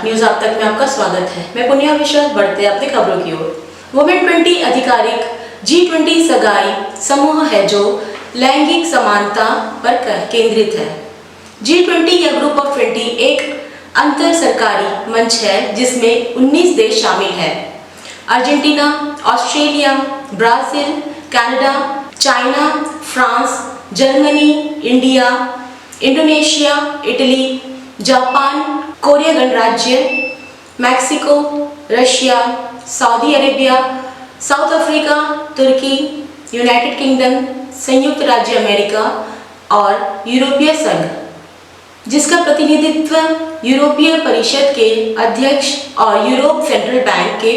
News आप तक में आपका स्वागत है। मैं पुनिया विश्वास। बढ़ते अपनी खबरों की ओर। वुमेन 20 आधिकारिक G20 सगाई समूह है जो लैंगिक समानता पर केंद्रित है। G20 या ग्रुप ऑफ 20 एक अंतर सरकारी मंच है जिसमें 19 देश शामिल हैं। Argentina, Australia, Brazil, Canada, China, France, Germany, India, Indonesia, Italy, Japan, Korea गणराज्य, Mexico, Russia, Saudi Arabia, South Africa, तुर्की, यूनाइटेड किंगडम, संयुक्त राज्य अमेरिका और यूरोपीय संघ, जिसका प्रतिनिधित्व यूरोपीय परिषद के अध्यक्ष और यूरोप सेंट्रल बैंक के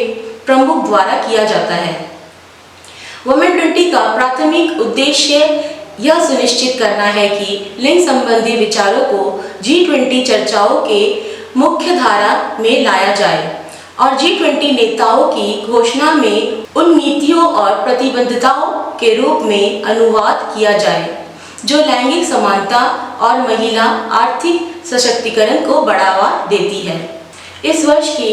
प्रमुख द्वारा किया जाता है। वुमेन 20 का प्राथमिक उद्देश्य यह सुनिश्चित करना है कि लिंग संबंधी विचारों को G20 चर्चाओं के मुख्य धारा में लाया जाए और G20 नेताओं की घोषणा में उन नीतियों और प्रतिबद्धताओं के रूप में अनुवाद किया जाए जो लैंगिक समानता और महिला आर्थिक सशक्तिकरण को बढ़ावा देती है। इस वर्ष की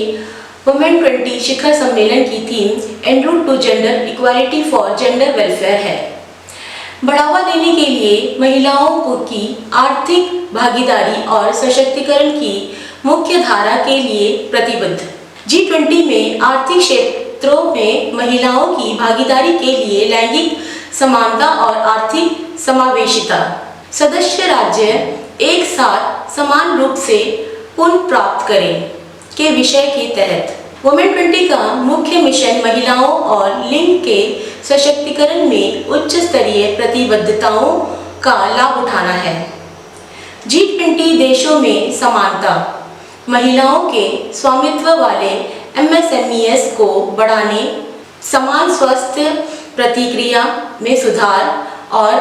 वुमेन 20 शिखर सम्मेलन की theme en route to gender equality for gender welfare है। बढ़ावा देने के लिए महिलाओं की आर्थिक भागीदारी और सशक्तिकरण की मुख्य धारा के लिए प्रतिबद्ध। G20 में आर्थिक क्षेत्रों में महिलाओं की भागीदारी के लिए लैंगिक समानता और आर्थिक समावेशिता सदस्य राज्य एक साथ समान रूप से पुनः प्राप्त करें के विषय के तहत वुमेन 20 का मुख्य मिशन महिलाओं और लिंग के सशक्तिकरण में उच्च स्तरीय प्रतिबद्धताओं का लाभ उठाना है। G20 देशों में समानता, महिलाओं के स्वामित्व वाले MSMEs को बढ़ाने, समान स्वास्थ्य प्रतिक्रिया में सुधार और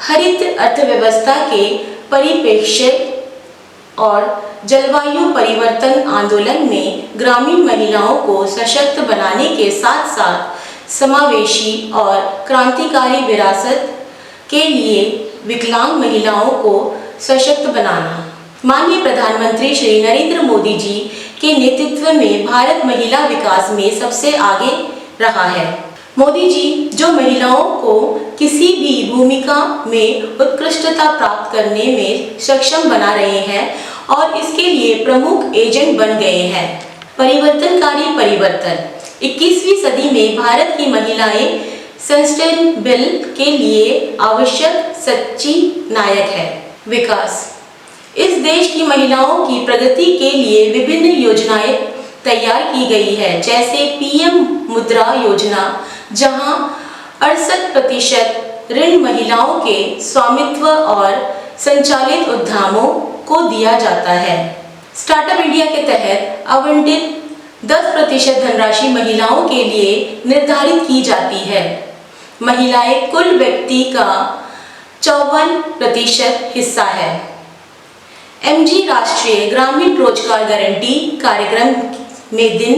हरित अर्थव्यवस्था के परिप्रेक्ष्य और जलवायु परिवर्तन आंदोलन में ग्रामीण महिलाओं को सशक्त बनाने के साथ साथ समावेशी और क्रांतिकारी विरासत के लिए विकलांग महिलाओं को सशक्त बनाना। माननीय प्रधानमंत्री श्री नरेंद्र मोदी जी के नेतृत्व में भारत महिला विकास में सबसे आगे रहा है। मोदी जी जो महिलाओं को किसी भी भूमिका में उत्कृष्टता प्राप्त करने में सक्षम बना रहे हैं और इसके लिए प्रमुख एजेंट बन गए हैं। परिवर्तनकारी परिवर्तन 21वीं सदी में भारत की महिलाएं सस्टेनेबल के लिए आवश्यक सच्ची नायक है। विकास इस देश की महिलाओं की प्रगति के लिए विभिन्न योजनाएं तैयार की गई है, जैसे PM मुद्रा योजना जहां 68% ऋण महिलाओं के स्वामित्व और संचालित उद्यमों को दिया जाता है। स्टार्टअप इंडिया के तहत आवंटित 10% धनराशि महिलाओं के लिए निर्धारित की जाती है। महिलाएं कुल व्यक्ति का 54% हिस्सा है। MG राष्ट्रीय ग्रामीण रोजगार गारंटी कार्यक्रम में दिन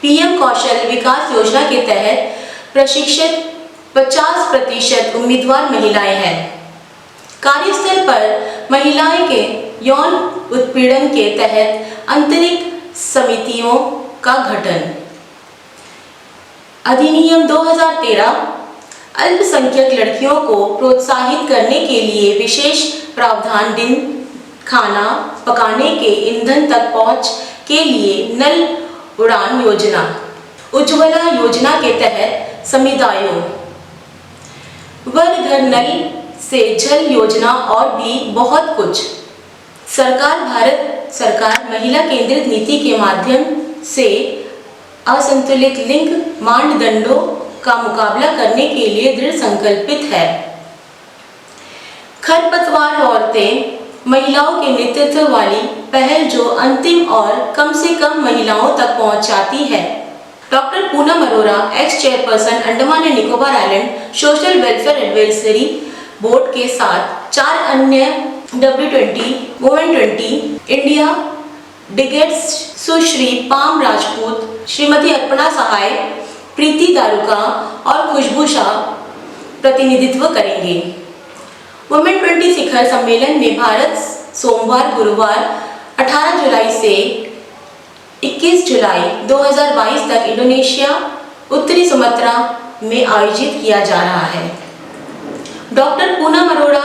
PM कौशल विकास योजना के तहत प्रशिक्षित 50% उम्मीदवार महिलाएं हैं। कार्यस्थल पर महिलाएं के यौन उत्पीड़न के तहत आंतरिक समितियों का गठन। अधिनियम 2013 अल्पसंख्यक लड़कियों को प्रोत्साहित करने के लिए विशेष प्रावधान। दिन खाना पकाने के ईंधन तक पहुंच के लिए नल उड़ान योजना। उज्ज्वला योजना के तहत समुदायों घर नल से जल योजना और भी बहुत कुछ। भारत सरकार महिला केंद्रित नीति के माध्यम से असंतुलित लिंग मानदंडों का मुकाबला करने के लिए दृढ़ संकल्पित है। खरपतवार औरतें महिलाओं के नेतृत्व वाली पहल जो अंतिम और कम से कम महिलाओं तक पहुंचाती है। Doctor Poonam Arora, x chairperson Andaman and Nicobar island social welfare advisory board के साथ 4 अन्य W20 वुमेन 20 इंडिया डिगेट्स सुश्री पाम राजपूत, श्रीमती अर्पणा सहाय, प्रीति दारुका और खुशबू शाह प्रतिनिधित्व करेंगे। वुमेन 20 शिखर सम्मेलन में भारत सोमवार गुरुवार 18 जुलाई से 21 जुलाई 2022 तक इंडोनेशिया उत्तरी सुमात्रा में आयोजित किया जा रहा है। डॉक्टर पूनम अरोड़ा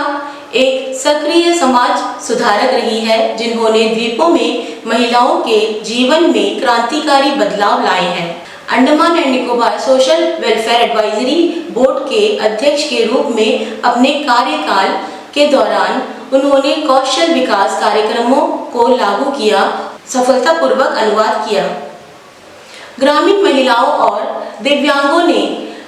एक सक्रिय समाज सुधारक रही है, जिन्होंने द्वीपों में महिलाओं के जीवन में क्रांतिकारी बदलाव लाए हैं। Andaman and Nicobar social welfare advisory board के अध्यक्ष के रूप में अपने कार्यकाल के दौरान उन्होंने कौशल विकास कार्यक्रमों को लागू किया, सफलतापूर्वक अनुवाद किया। ग्रामीण महिलाओं और दिव्यांगों ने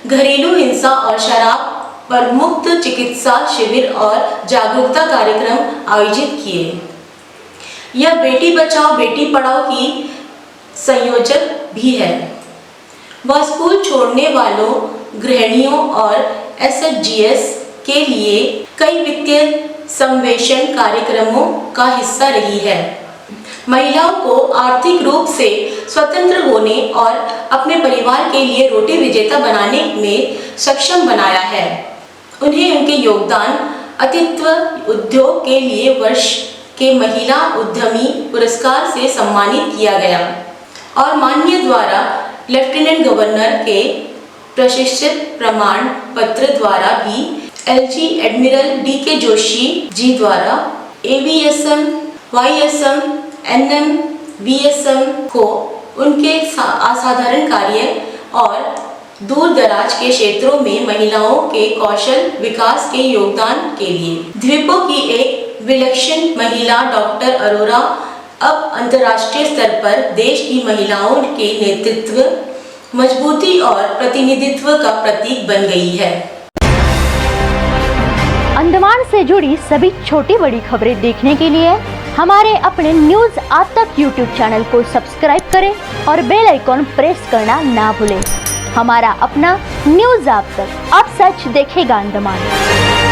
घरेलू हिंसा और शराब पर मुक्त चिकित्सा शिविर और जागरूकता कार्यक्रम आयोजित किए। यह बेटी बचाओ बेटी पढ़ाओ की संयोजक भी है। वह स्कूल छोड़ने वालों, गृहिणियों और एसएचजीएस के लिए कई वित्तीय संवेशन कार्यक्रमों का हिस्सा रही है। महिलाओं को आर्थिक रूप से स्वतंत्र होने और अपने परिवार के लिए रोटी विजेता बनाने में सक्षम बनाया है। उन्हें उनके योगदान अतित्व उद्योग के लिए वर्ष के महिला उद्यमी पुरस्कार से सम्मानित किया गया और माननीय द्वारा लेफ्टिनेंट गवर्नर के प्रशिक्षित प्रमाण पत्र द्वारा भी LG admiral DK Joshi ji द्वारा एवीएसएम, वाईएसएम, एनएम, वीएसएम को उनके असाधारण कार्य और दूर दराज के क्षेत्रों में महिलाओं के कौशल विकास के योगदान के लिए। द्वीपों की एक विलक्षण महिला डॉक्टर अरोड़ा अब अंतर्राष्ट्रीय स्तर पर देश की महिलाओं के नेतृत्व, मजबूती और प्रतिनिधित्व का प्रतीक बन गई है। अंडमान से जुड़ी सभी छोटी बड़ी खबरें देखने के लिए हमारे अपने न्यूज आज तक यूट्यूब चैनल को सब्सक्राइब करें और बेल आइकॉन प्रेस करना ना भूलें। हमारा अपना न्यूज आज तक, अब सच देखेगा अंडमान।